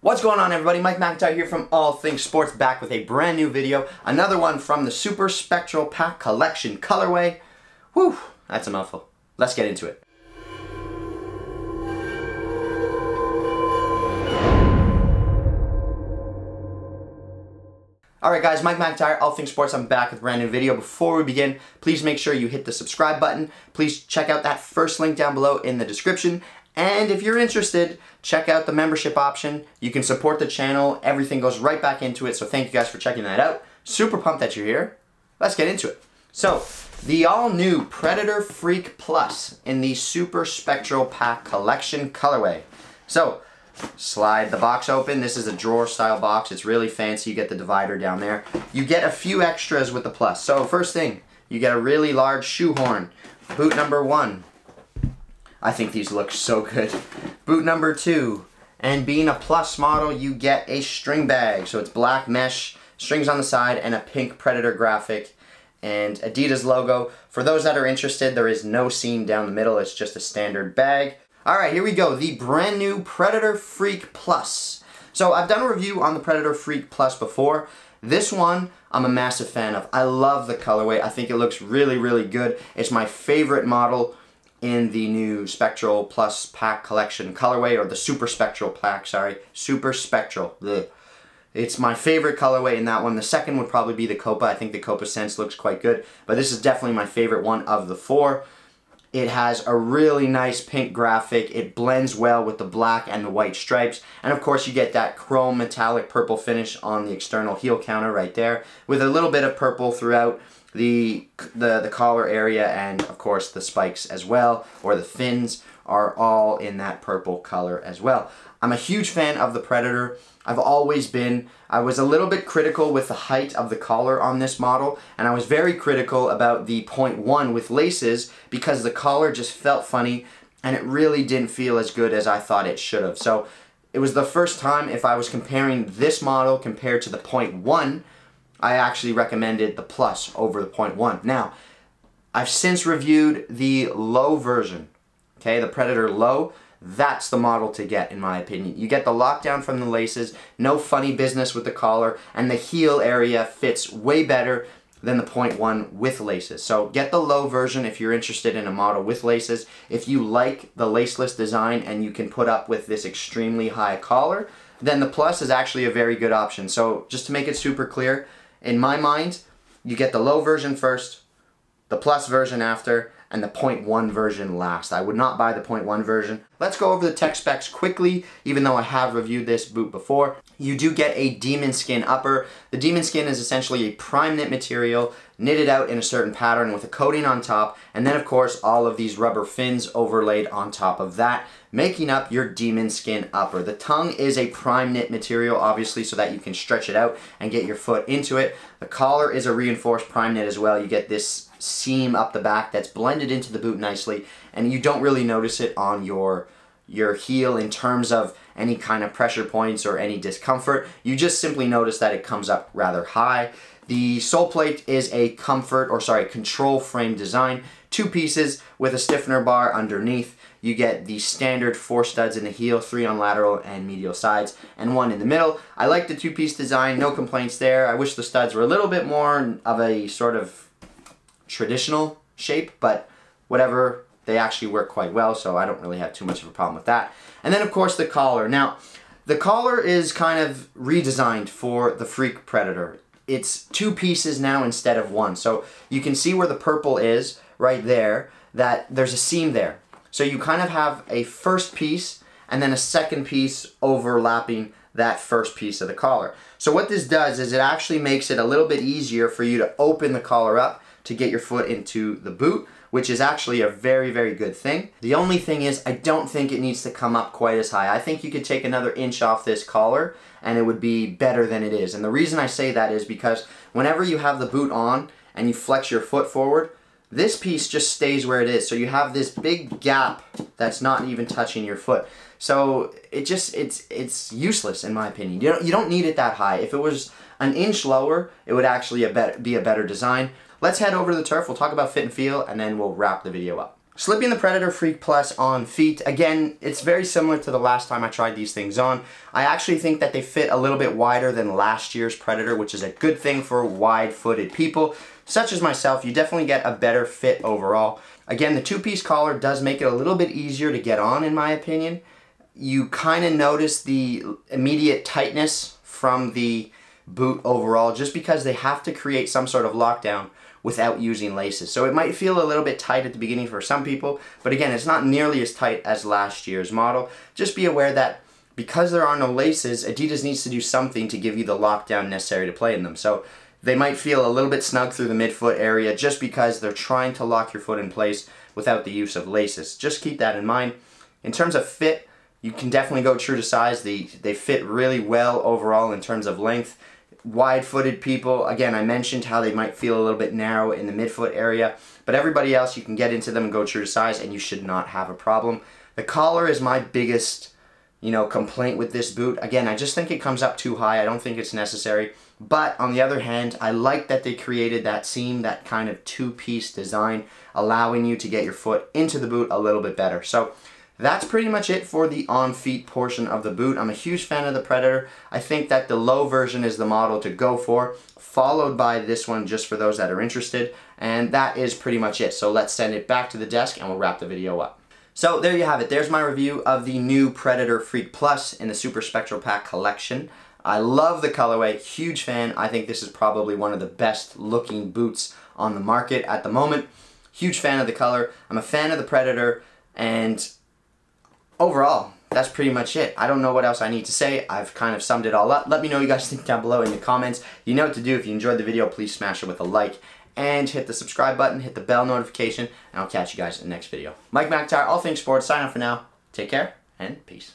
What's going on, everybody? Mike McIntyre here from All Things Sports, back with a brand new video. Another one from the Superspectral Pack collection colorway. Whew, that's a mouthful. Let's get into it. Alright guys, Mike McIntyre, All Things Sports. I'm back with a brand new video. Before we begin, please make sure you hit the subscribe button. Please check out that first link down below in the description. And if you're interested, check out the membership option. You can support the channel. Everything goes right back into it. So thank you guys for checking that out. Super pumped that you're here. Let's get into it. So, the all-new Predator Freak Plus in the Superspectral Pack collection colorway. So, slide the box open. This is a drawer style box. It's really fancy. You get the divider down there. You get a few extras with the Plus. So first thing, you get a really large shoehorn. Boot number 1. I think these look so good. Boot number 2. And being a Plus model, you get a string bag. So it's black mesh, strings on the side, and a pink Predator graphic and Adidas logo. For those that are interested, there is no seam down the middle. It's just a standard bag. Alright, here we go. The brand new Predator Freak Plus. So I've done a review on the Predator Freak Plus before. This one, I'm a massive fan of. I love the colorway. I think it looks really, really good. It's my favorite model in the new Spectral Plus Pack collection colorway, or the Super Spectral Pack, sorry. Super Spectral. Ugh. It's my favorite colorway in that one. The second would probably be the Copa. I think the Copa Sense looks quite good, but this is definitely my favorite one of the four. It has a really nice pink graphic. It blends well with the black and the white stripes. And of course you get that chrome metallic purple finish on the external heel counter right there, with a little bit of purple throughout the collar area, and of course the spikes as well, or the fins, are all in that purple color as well. I'm a huge fan of the Predator. I've always been. I was a little bit critical with the height of the collar on this model, and I was very critical about the 0.1 with laces because the collar just felt funny and it really didn't feel as good as I thought it should have. So it was the first time, if I was comparing this model compared to the 0.1, I actually recommended the Plus over the 0.1. Now, I've since reviewed the low version, okay, the Predator Low. That's the model to get, in my opinion. You get the lockdown from the laces, no funny business with the collar, and the heel area fits way better than the 0.1 with laces. So get the low version if you're interested in a model with laces. If you like the laceless design and you can put up with this extremely high collar, then the Plus is actually a very good option. So just to make it super clear, in my mind, you get the low version first, the Plus version after, and the 0.1 version last. I would not buy the 0.1 version. Let's go over the tech specs quickly, even though I have reviewed this boot before. You do get a demon skin upper. The demon skin is essentially a prime knit material, knitted out in a certain pattern with a coating on top, and then of course all of these rubber fins overlaid on top of that, making up your demon skin upper. The tongue is a prime knit material, obviously, so that you can stretch it out and get your foot into it. The collar is a reinforced prime knit as well. You get this seam up the back that's blended into the boot nicely, and you don't really notice it on your heel in terms of any kind of pressure points or any discomfort. You just simply notice that it comes up rather high. The sole plate is a control frame design, 2 pieces with a stiffener bar underneath. You get the standard 4 studs in the heel, 3 on lateral and medial sides, and 1 in the middle. I like the 2-piece design, no complaints there. I wish the studs were a little bit more of a sort of traditional shape, but whatever, they actually work quite well, so I don't really have too much of a problem with that. And then of course the collar. Now, the collar is kind of redesigned for the Freak Predator. It's 2 pieces now instead of 1. So you can see where the purple is right there, that there's a seam there. So you kind of have a first piece and then a second piece overlapping that first piece of the collar. So what this does is it actually makes it a little bit easier for you to open the collar up to get your foot into the boot, which is actually a very, very good thing. The only thing is, I don't think it needs to come up quite as high. I think you could take another inch off this collar and it would be better than it is. And the reason I say that is because whenever you have the boot on and you flex your foot forward, this piece just stays where it is. So you have this big gap that's not even touching your foot. So it's useless in my opinion. You don't need it that high. If it was an inch lower, it would actually be a better design. Let's head over to the turf. We'll talk about fit and feel, and then we'll wrap the video up. Slipping the Predator Freak Plus on feet. Again, it's very similar to the last time I tried these things on. I actually think that they fit a little bit wider than last year's Predator, which is a good thing for wide-footed people. Such as myself, you definitely get a better fit overall. Again, the two-piece collar does make it a little bit easier to get on, in my opinion. You kind of notice the immediate tightness from the boot overall, just because they have to create some sort of lockdown without using laces. So it might feel a little bit tight at the beginning for some people, but again, it's not nearly as tight as last year's model. Just be aware that because there are no laces, Adidas needs to do something to give you the lockdown necessary to play in them. So they might feel a little bit snug through the midfoot area just because they're trying to lock your foot in place without the use of laces. Just keep that in mind. In terms of fit, you can definitely go true to size. They fit really well overall in terms of length. Wide-footed people, again, I mentioned how they might feel a little bit narrow in the midfoot area, but everybody else, you can get into them and go true to size, and you should not have a problem. The collar is my biggest, complaint with this boot. Again, I just think it comes up too high. I don't think it's necessary. But on the other hand, I like that they created that seam, that kind of two-piece design, allowing you to get your foot into the boot a little bit better. So that's pretty much it for the on-feet portion of the boot. I'm a huge fan of the Predator. I think that the low version is the model to go for, followed by this one just for those that are interested. And that is pretty much it. So let's send it back to the desk and we'll wrap the video up. So there you have it. There's my review of the new Predator Freak Plus in the Superspectral Pack collection. I love the colorway, huge fan. I think this is probably one of the best looking boots on the market at the moment. Huge fan of the color. I'm a fan of the Predator, and overall, that's pretty much it. I don't know what else I need to say. I've kind of summed it all up. Let me know what you guys think down below in the comments. You know what to do. If you enjoyed the video, please smash it with a like and hit the subscribe button, hit the bell notification, and I'll catch you guys in the next video. Mike McIntyre, All Things Sports, sign off for now. Take care, and peace.